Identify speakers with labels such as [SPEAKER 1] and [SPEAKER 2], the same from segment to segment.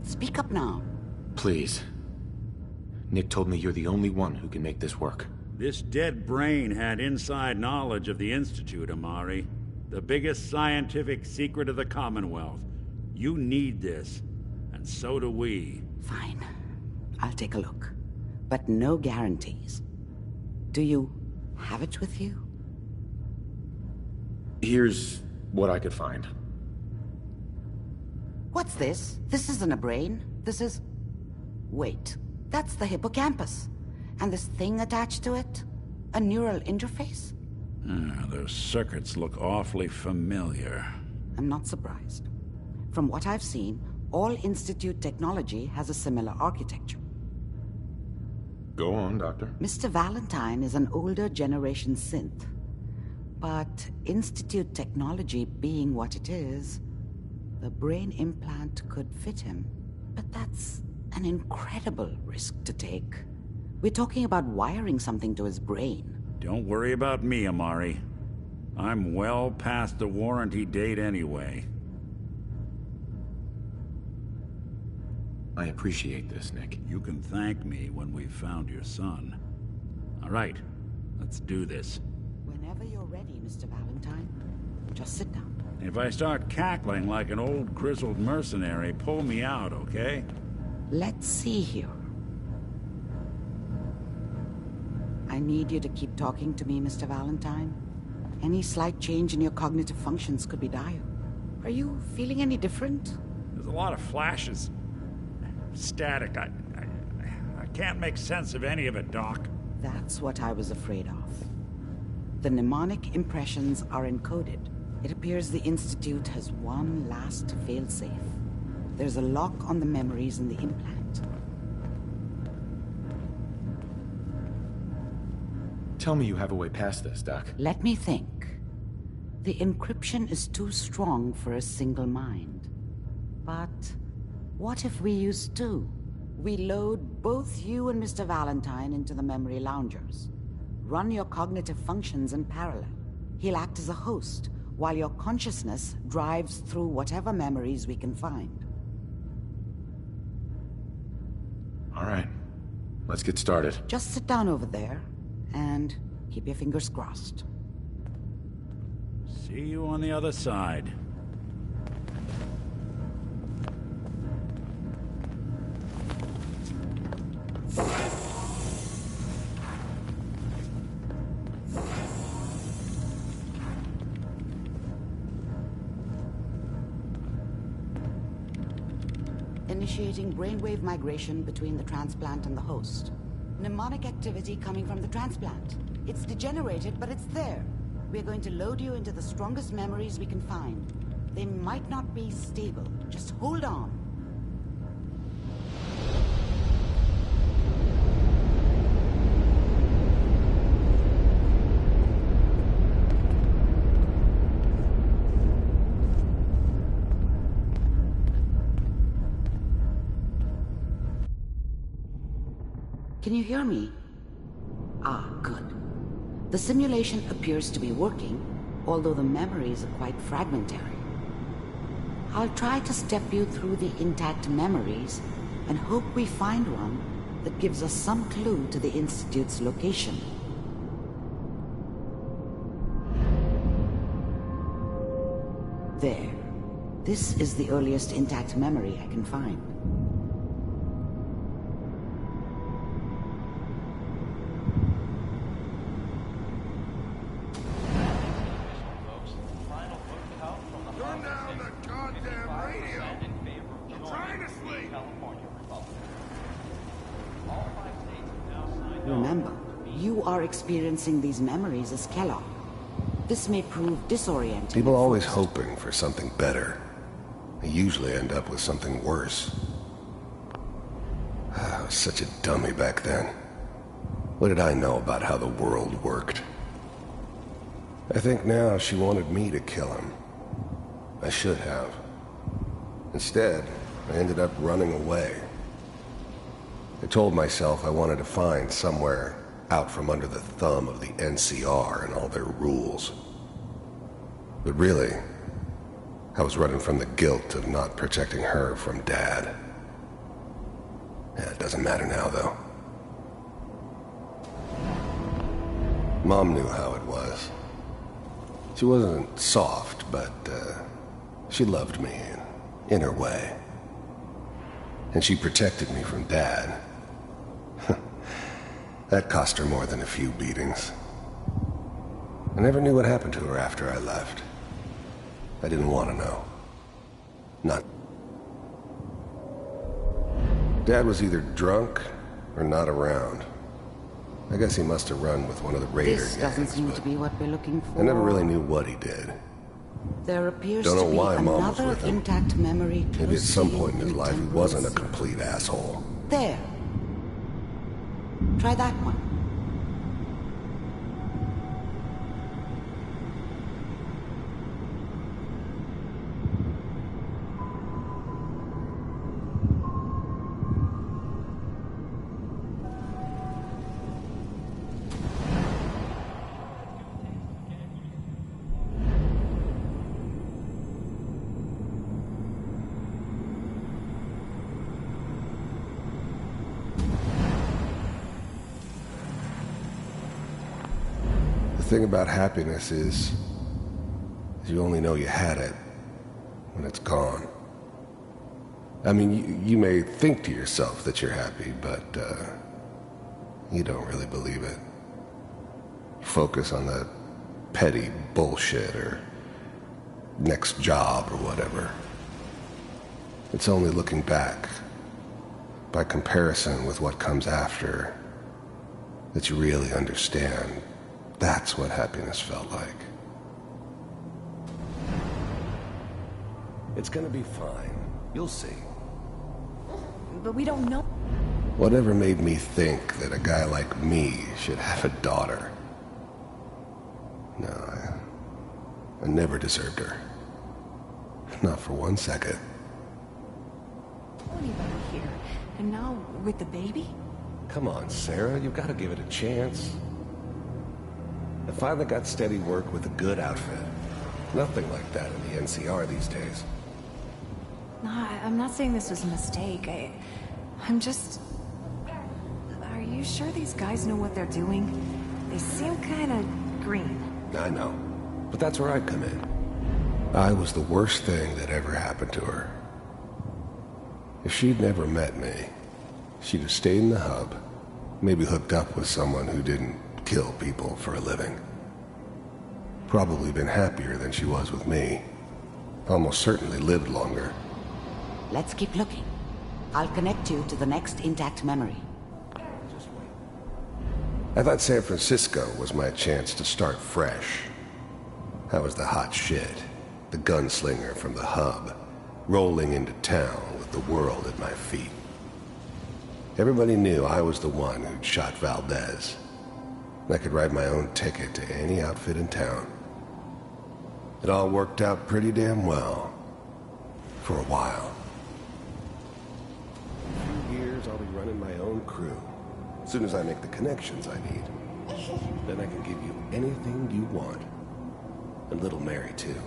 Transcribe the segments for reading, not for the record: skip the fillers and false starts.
[SPEAKER 1] Speak up now.
[SPEAKER 2] Please. Nick told me you're the only one who can make this work.
[SPEAKER 3] This dead brain had inside knowledge of the Institute, Amari. The biggest scientific secret of the Commonwealth. You need this, and so do we.
[SPEAKER 1] Fine. I'll take a look. But no guarantees. Do you have it with you?
[SPEAKER 2] Here's what I could find.
[SPEAKER 1] What's this? This isn't a brain. This is... Wait. That's the hippocampus. And this thing attached to it? A neural interface?
[SPEAKER 3] Those circuits look awfully familiar.
[SPEAKER 1] I'm not surprised. From what I've seen, all Institute technology has a similar architecture.
[SPEAKER 2] Go on, Doctor.
[SPEAKER 1] Mr. Valentine is an older generation synth. But Institute technology being what it is, the brain implant could fit him. But that's an incredible risk to take. We're talking about wiring something to his brain.
[SPEAKER 3] Don't worry about me, Amari. I'm well past the warranty date anyway.
[SPEAKER 2] I appreciate this, Nick.
[SPEAKER 3] You can thank me when we've found your son. All right, let's do this.
[SPEAKER 1] Whenever you're ready, Mr. Valentine. Just sit down.
[SPEAKER 3] If I start cackling like an old grizzled mercenary, pull me out, okay?
[SPEAKER 1] Let's see here. I need you to keep talking to me, Mr. Valentine. Any slight change in your cognitive functions could be dire. Are you feeling any different?
[SPEAKER 3] There's a lot of flashes. Static. I can't make sense of any of it, Doc.
[SPEAKER 1] That's what I was afraid of. The mnemonic impressions are encoded. It appears the Institute has one last failsafe. There's a lock on the memories in the implant.
[SPEAKER 2] Tell me you have a way past this, Doc.
[SPEAKER 1] Let me think. The encryption is too strong for a single mind. But what if we use two? We load both you and Mr. Valentine into the memory loungers. Run your cognitive functions in parallel. He'll act as a host, while your consciousness drives through whatever memories we can find.
[SPEAKER 2] All right. Let's get started.
[SPEAKER 1] Just sit down over there, and keep your fingers crossed.
[SPEAKER 3] See you on the other side.
[SPEAKER 1] Initiating brainwave migration between the transplant and the host. Mnemonic activity coming from the transplant. It's degenerated, but it's there. We're going to load you into the strongest memories we can find. They might not be stable. Just hold on. Can you hear me? Ah, good. The simulation appears to be working, although the memories are quite fragmentary. I'll try to step you through the intact memories and hope we find one that gives us some clue to the Institute's location. There. This is the earliest intact memory I can find. Remember, you are experiencing these memories as Kellogg. This may prove disorienting.
[SPEAKER 4] People are always hoping for something better. They usually end up with something worse. I was such a dummy back then. What did I know about how the world worked? I think now she wanted me to kill him. I should have. Instead, I ended up running away. I told myself I wanted to find somewhere out from under the thumb of the NCR and all their rules. But really, I was running from the guilt of not protecting her from Dad. Yeah, it doesn't matter now, though. Mom knew how it was. She wasn't soft, but she loved me in her way. And she protected me from Dad. That cost her more than a few beatings. I never knew what happened to her after I left. I didn't want to know. Not. Dad was either drunk or not around. I guess he must have run with one of the Raider
[SPEAKER 1] This doesn't
[SPEAKER 4] gangs,
[SPEAKER 1] seem to be what we're looking for.
[SPEAKER 4] I never really knew what he did.
[SPEAKER 1] There appears
[SPEAKER 4] Don't
[SPEAKER 1] to
[SPEAKER 4] know
[SPEAKER 1] be
[SPEAKER 4] why Mom was
[SPEAKER 1] another
[SPEAKER 4] with him.
[SPEAKER 1] intact memory.
[SPEAKER 4] Maybe at some
[SPEAKER 1] closely
[SPEAKER 4] point in his
[SPEAKER 1] in
[SPEAKER 4] life he
[SPEAKER 1] temporal
[SPEAKER 4] wasn't a
[SPEAKER 1] sequence.
[SPEAKER 4] complete asshole.
[SPEAKER 1] There. Try that one.
[SPEAKER 4] The thing about happiness is you only know you had it when it's gone. I mean, you may think to yourself that you're happy, but you don't really believe it. You focus on the petty bullshit or next job or whatever. It's only looking back, by comparison with what comes after, that you really understand. That's what happiness felt like. It's gonna be fine. You'll see.
[SPEAKER 5] But we don't know.
[SPEAKER 4] Whatever made me think that a guy like me should have a daughter? No, I never deserved her. Not for 1 second.
[SPEAKER 5] Anybody here. And now with the baby?
[SPEAKER 4] Come on, Sarah, you've got to give it a chance. I finally got steady work with a good outfit. Nothing like that in the NCR these days.
[SPEAKER 5] No, I'm not saying this was a mistake. I'm just... Are you sure these guys know what they're doing? They seem kind of green.
[SPEAKER 4] I know, but that's where I come in. I was the worst thing that ever happened to her. If she'd never met me, she'd have stayed in the hub, maybe hooked up with someone who didn't kill people for a living. Probably been happier than she was with me. Almost certainly lived longer.
[SPEAKER 1] Let's keep looking. I'll connect you to the next intact memory.
[SPEAKER 4] Just wait. I thought San Francisco was my chance to start fresh. I was the hot shit, the gunslinger from the hub, rolling into town with the world at my feet. Everybody knew I was the one who'd shot Valdez. I could write my own ticket to any outfit in town. It all worked out pretty damn well. For a while. In a few years, I'll be running my own crew. As soon as I make the connections I need. Then I can give you anything you want. And little Mary, too.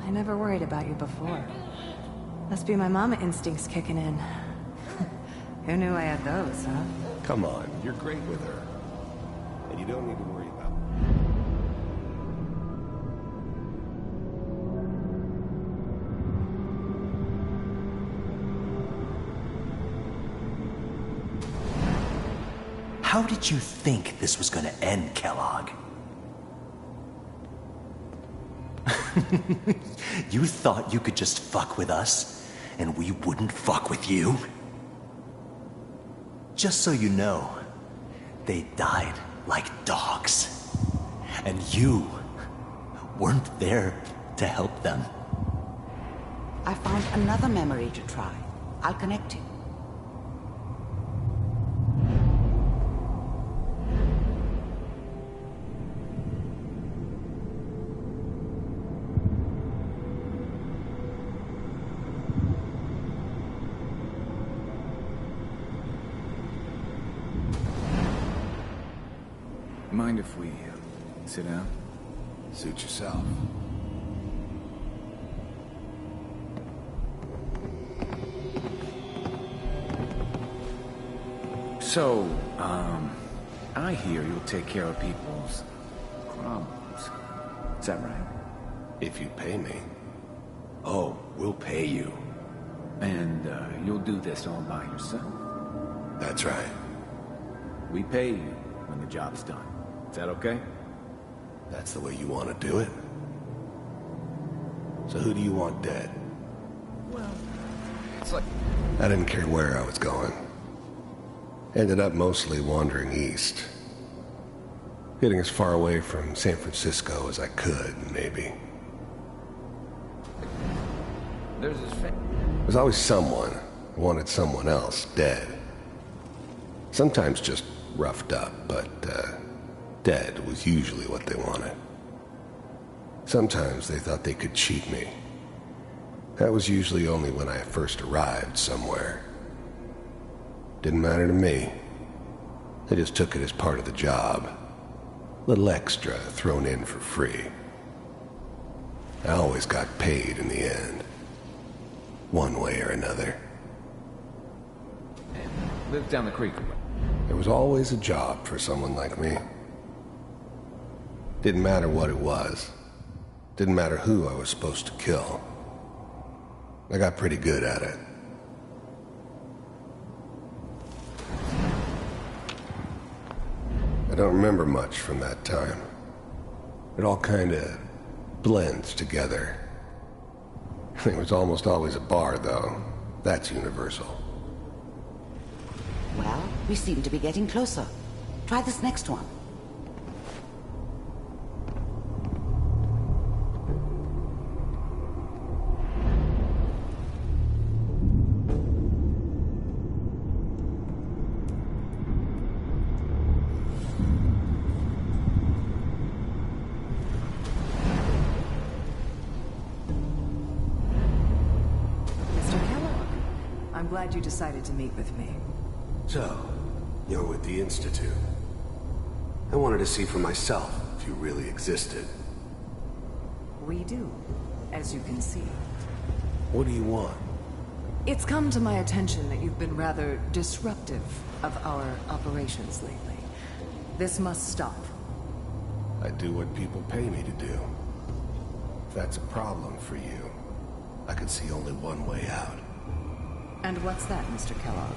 [SPEAKER 5] I never worried about you before. Must be my mama instincts kicking in. Who knew I had those, huh?
[SPEAKER 4] Come on, you're great with her. And you don't need to worry about...
[SPEAKER 6] How did you think this was gonna end, Kellogg? You thought you could just fuck with us, and we wouldn't fuck with you? Just so you know, they died like dogs. And you weren't there to help them.
[SPEAKER 1] I found another memory to try. I'll connect you.
[SPEAKER 7] Mind if we sit down?
[SPEAKER 4] Suit yourself.
[SPEAKER 7] So, I hear you'll take care of people's problems. Is that right?
[SPEAKER 4] If you pay me. Oh, we'll pay you.
[SPEAKER 7] And, you'll do this all by yourself?
[SPEAKER 4] That's right.
[SPEAKER 7] We pay you when the job's done. Is that okay?
[SPEAKER 4] That's the way you want to do it? So who do you want dead?
[SPEAKER 7] Well, it's like...
[SPEAKER 4] I didn't care where I was going. Ended up mostly wandering east. Getting as far away from San Francisco as I could, maybe.
[SPEAKER 7] There's this
[SPEAKER 4] There's always someone who wanted someone else dead. Sometimes just roughed up, but dead was usually what they wanted. Sometimes they thought they could cheat me. That was usually only when I first arrived somewhere. Didn't matter to me. I just took it as part of the job. Little extra thrown in for free. I always got paid in the end. One way or another.
[SPEAKER 7] And live down the creek.
[SPEAKER 4] There was always a job for someone like me. Didn't matter what it was. Didn't matter who I was supposed to kill. I got pretty good at it. I don't remember much from that time. It all kinda blends together. There was almost always a bar, though. That's universal.
[SPEAKER 1] Well, we seem to be getting closer. Try this next one.
[SPEAKER 5] I'm glad you decided to meet with me.
[SPEAKER 4] So, you're with the Institute. I wanted to see for myself if you really existed.
[SPEAKER 5] We do, as you can see.
[SPEAKER 4] What do you want?
[SPEAKER 5] It's come to my attention that you've been rather disruptive of our operations lately. This must stop.
[SPEAKER 4] I do what people pay me to do. If that's a problem for you, I could see only one way out.
[SPEAKER 5] And what's that, Mr. Kellogg?